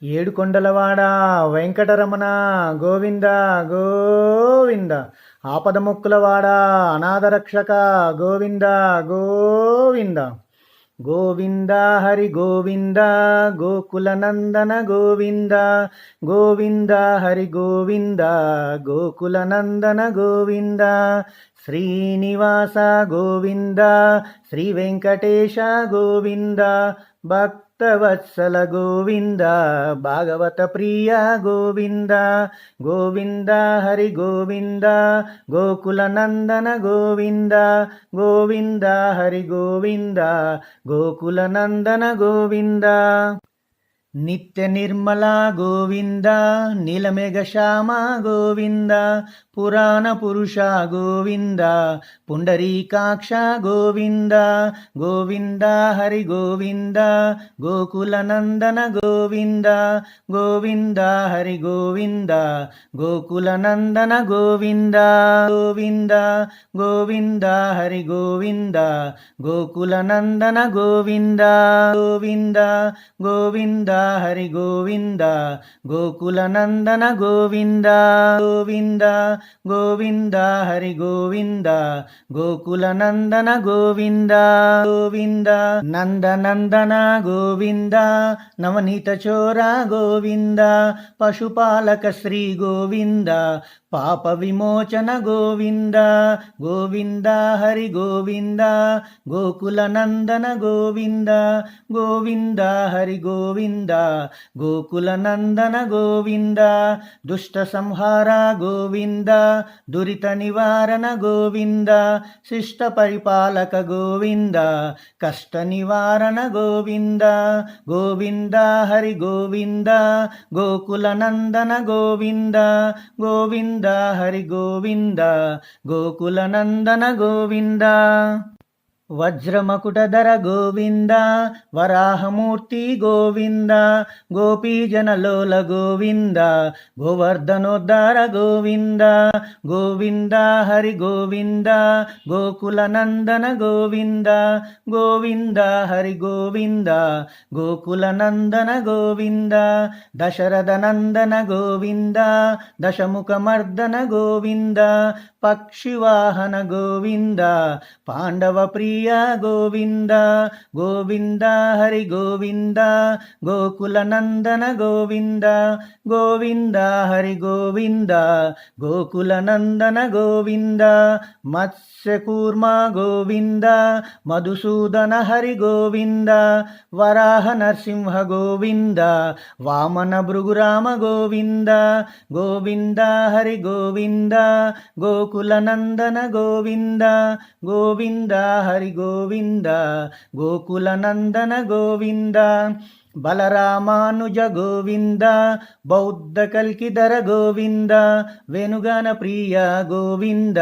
ఏడుకొండలవాడ వెంకటరమణ గోవింద గోవింద. ఆపదముక్కులవాడ అనాథరక్షక గోవింద గోవింద. గోవింద హరి గోవింద గోకులనందన గోవింద. గోవింద హరి గోవింద గోకులనందన గోవింద. శ్రీనివాస గోవింద శ్రీ వెంకటేశ గోవింద. భక్తవత్సల గోవింద భాగవత ప్రియ గోవింద. గోవింద హరి గోవింద గోకులనందన గోవింద. గోవింద హరి గోవింద గోకులనందన గోవింద. నిత్య నిర్మల గోవింద నీలమేఘ శ్యామ గోవింద. పురాణ పురుష గోవింద పుండరీకాక్ష గోవింద. గోవింద హరి గోవింద గోకులనందన గోవింద. గోవింద హరి గోవింద గోకులనందన గోవింద. గోవింద గోవింద హరి గోవింద గోకులనందన గోవింద. గోవింద గోవింద హరి గోవింద గోకులనందన గోవింద. గోవింద గోవింద హరి గోవింద గోకులనందన గోవింద. గోవింద నందనందన గోవింద నవనీత చోర గోవింద. పశుపాలక శ్రీ గోవింద పాప విమోచన గోవింద. గోవింద హరి గోవింద గోకులనందన గోవింద. గోవింద హరి గోవింద గోకులనందన గోవింద. దుష్ట సంహార గోవింద దురిత నివారణ గోవింద. శిష్ట పరిపాలక గోవింద కష్ట నివారణ గోవింద. గోవింద హరి గోవింద గోకులనందన గోవింద. గోవింద హరి గోవింద గోకులనందన గోవింద. వజ్రమకుటధర గోవింద వరాహమూర్తి గోవింద. గోపీజనలోల గోవింద గోవర్ధనోద్ధార గోవింద. గోవింద హరి గోవింద గోకులనందన గోవింద. గోవింద హరి గోవింద గోకులనందన గోవింద. దశరథనందన గోవింద దశముఖమర్దన గోవింద. పక్షివాహన గోవింద పాండవ ప్రియ గోవింద. గోవింద హరి గోవింద గోకులనందన గోవింద. గోవింద హరి గోవింద గోకులనందన గోవింద. మత్స్యకూర్మ గోవింద మధుసూదన హరి గోవింద. వరాహ నరసింహ గోవింద వామన భృగురామ గోవింద. గోవింద హరి గోవింద గోకులనందన గోవింద. గోవింద హరి గోవింద గోకులనందన గోవింద. బలరామానుజ గోవింద బౌద్ధ కల్కిధర గోవింద. వేణుగాన ప్రియ గోవింద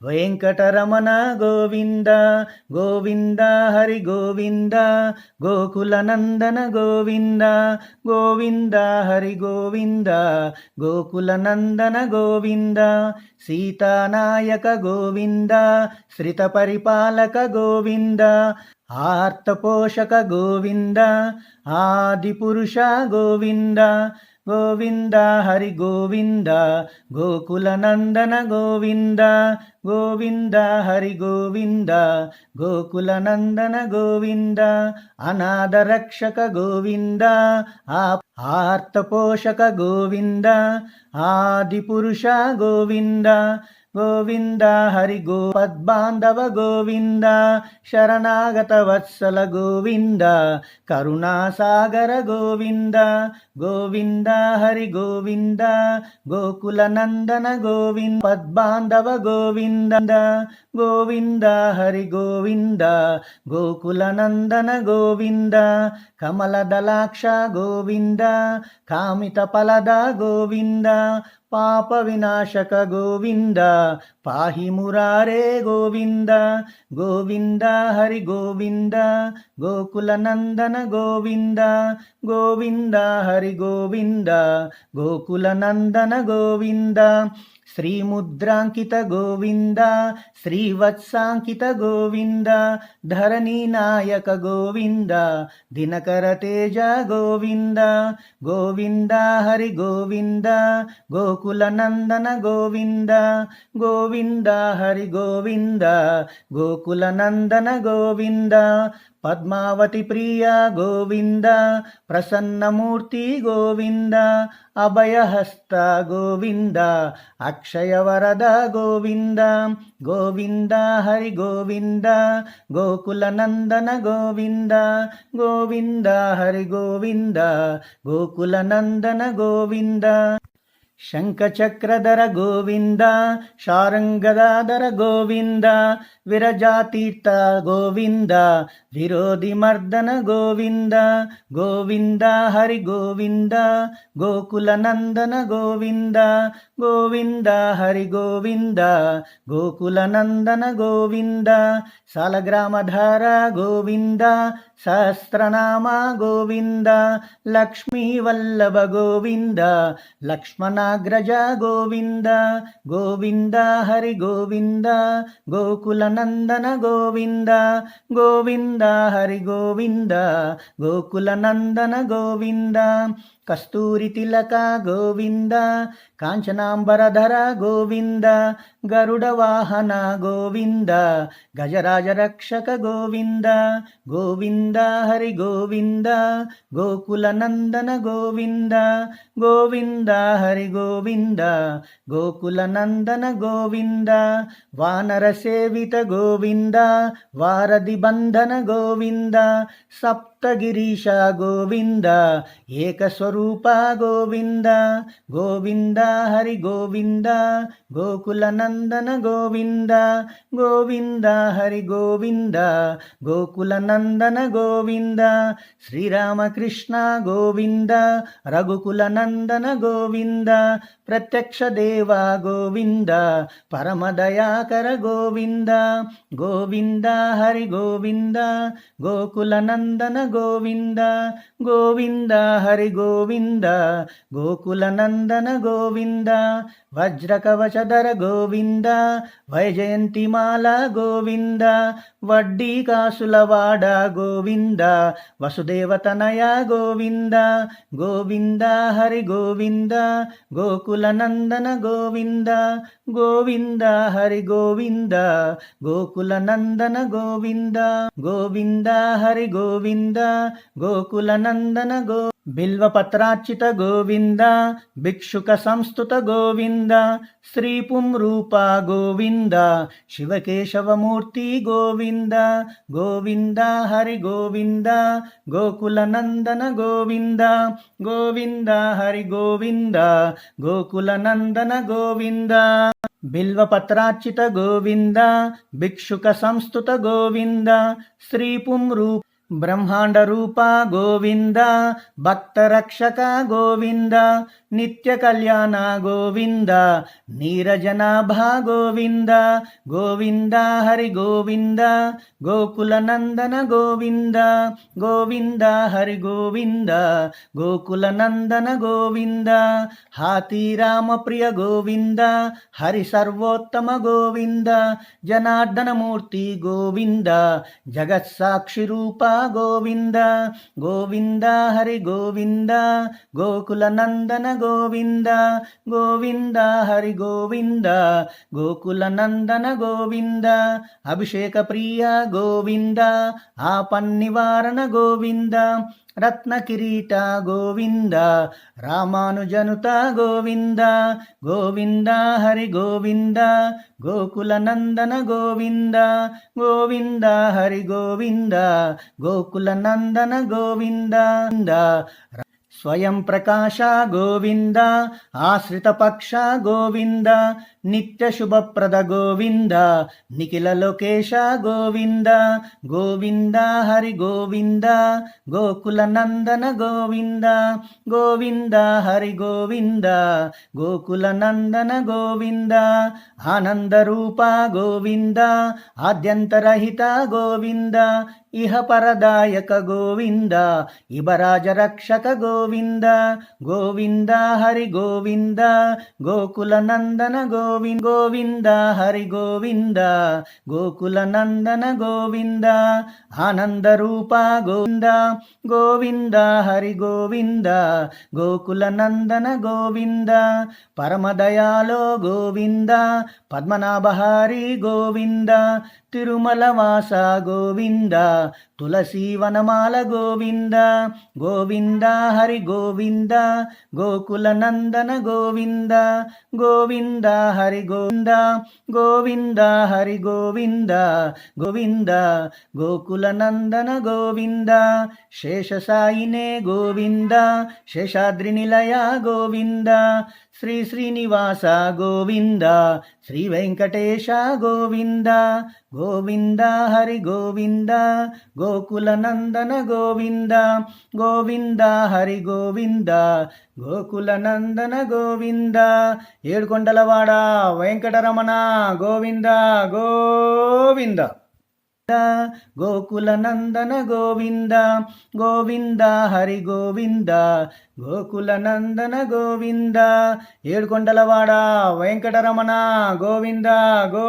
వెంకటరమణ గోవింద. గోవింద హరి గోవింద గోకులనందన గోవింద. గోవింద హరి గోవింద గోకులనందన గోవింద. సీతానాయక గోవింద శ్రిత పరిపాలక గోవింద. ఆర్తపోషక గోవింద ఆదిపురుష గోవింద. గోవింద హరి గోవింద గోకులనందన గోవింద. గోవింద హరి గోవింద గోకులనందన గోవింద. అనాథరక్షక గోవింద ఆర్తపోషక గోవింద. ఆదిపురుష గోవింద. గోవింద హరి పద్బాంధవ గోవింద. శరణాగత వత్సల గోవింద కరుణాసాగర గోవింద. గోవింద హరి గోవింద గోకులనందన గోవింద. పద్బాంధవ గోవింద. గోవింద హరి గోవింద గోకులనందన గోవింద. కమలదలాక్ష గోవింద కామిత ఫలద గోవింద. పాప వినాశక గోవింద పాహి మురారే గోవింద. గోవింద హరి గోవింద గోకులనందన గోవింద. గోవింద హరి గోవింద గోకులనందన గోవింద. శ్రీముద్రాంకిత గోవింద శ్రీవత్సాంకిత గోవింద ధరణీనాయక గోవింద దినకర తేజ గోవింద గోవింద హరి గోవింద గోకుల నందన గోవింద గోవింద హరి గోవింద గోకుల నందన గోవింద పద్మావతి ప్రియ గోవింద ప్రసన్నమూర్తి గోవింద అభయహస్త గోవింద అక్షయవరద గోవింద గోవింద హరి గోవింద గోకుల నందన గోవింద గోవింద హరి గోవింద గోకుల నందన గోవింద శంఖచక్రధర గోవింద శారంగదాధర గోవింద విరజాతీర్థ గోవింద విరోధి మర్దన గోవింద గోవింద హరి గోవింద గోకుల నందన గోవింద గోవింద హరి గోవింద గోకుల నందన గోవింద సాలగ్రామధార గోవింద సహస్రనామ గోవింద లక్ష్మీ వల్లభ గోవింద లక్ష్మణాగ్రజ గోవింద గోవింద హరి గోవింద గోకుల నందన గోవింద గోవింద హరి గోవింద గోకుల నందన గోవింద కస్తూరి తిలక గోవింద కాంచనాంబరధర గోవింద గరుడ వాహన గోవింద గజరాజ రక్షక గోవింద గోవింద హరి గోవింద గోకుల నందన గోవింద గోవింద హరి గోవింద గోకుల నందన గోవింద వానర సేవిత గోవింద వారధి బంధన గోవింద సప్తగిరీశ గోవింద ఏకస్వరూప గోవింద గోవింద హరి గోవింద గోకుల నందన గోవింద గోవింద హరి గోవింద గోకుల నందన గోవింద శ్రీరామకృష్ణ గోవింద రఘుకుల నందన గోవింద ప్రత్యక్ష దేవ గోవింద పరమదయాకర గోవింద గోవింద హరి గోవింద గోకుల నందన గోవింద గోవింద హరి గోవింద గోకుల నందన గోవింద వజ్రకవచధర గోవింద వైజయంతిమాల గోవింద వడ్డీ కాసులవాడ గోవింద వసుదేవతనయ గోవింద గోవింద హరి గోవింద గోకుల నందన గోవింద గోవింద హరి గోవింద గోకుల నందన గోవింద గోవింద హరి గోవింద గోకుల నందన గో బిల్వపత్రార్చిత గోవింద భిక్షుక సంస్థుత గోవింద శ్రీపుం రూప గోవింద శివకేశవమూర్తి గోవింద గోవింద హరి గోవింద గోకుల నందన గోవింద గోవింద హరి గోవింద గోకుల నందన గోవింద బిల్వపత్రార్చిత గోవింద భిక్షుక సంస్థుత గోవింద శ్రీపుం రూప బ్రహ్మాండ రూప గోవింద భక్త రక్షక గోవింద నిత్య కళ్యాణ గోవింద నీరజనాభ గోవింద గోవింద హరి గోవింద గోకుల నందన గోవింద గోవింద హరి గోవింద గోకుల నందన గోవింద హాతి రామ ప్రియ గోవింద హరి సర్వోత్తమ గోవింద జనార్దనమూర్తి గోవింద జగత్సాక్షి రూప గోవింద గోవింద హరి గోవింద గోకుల నందన గోవింద గోవింద హరి గోవింద గోకుల నందన గోవింద అభిషేక ప్రియ గోవింద ఆపన్నివారణ గోవింద రత్న కిరీట గోవింద రామానుజనుత గోవింద గోవింద హరి గోవింద గోకుల నందన గోవింద గోవింద హరి గోవింద గోకుల నందన గోవింద స్వయం ప్రకాశ గోవింద ఆశ్రిత పక్ష గోవింద నిత్య శుభప్రద గోవింద నిఖిల లోకేశ గోవింద గోవింద హరి గోవింద గోకుల నందన గోవింద గోవింద హరి గోవింద గోకుల నందన గోవింద ఆనంద రూప గోవింద ఆద్యంతరహిత గోవింద ఇహ పరదాయక గోవింద ఇబరాజ రక్షక గోవింద గోవింద హరి గోవింద గోకుల నందన గోవింద హరి గోవింద గోకుల నందన గోవింద ఆనంద రూప గోవింద గోవింద హరి గోవింద గోకుల నందన గోవింద పరమదయాలో గోవింద పద్మనాభహారి గోవింద తిరుమల వాస గోవింద తులసి వనమాల గోవింద గోవింద హరి గోవింద గోకుల నందన గోవింద గోవింద హరి గోవింద గోవింద హరి గోవింద గోవింద గోకుల నందన గోవింద శేషసాయినే గోవింద శేషాద్రి నిలయ గోవింద శ్రీ శ్రీనివాస గోవింద శ్రీ వెంకటేశ గోవింద గోవింద హరి గోవింద గోకుల నందన గోవింద గోవింద హరి గోవింద గోకుల నందన గోవింద ఏడుకొండలవాడ వెంకటరమణ గోవింద గోవింద గోకుల నందన గోవింద గోవింద హరి గోవింద గోకుల నందన గోవింద ఏడుకొండలవాడ వెంకటరమణ గోవింద గో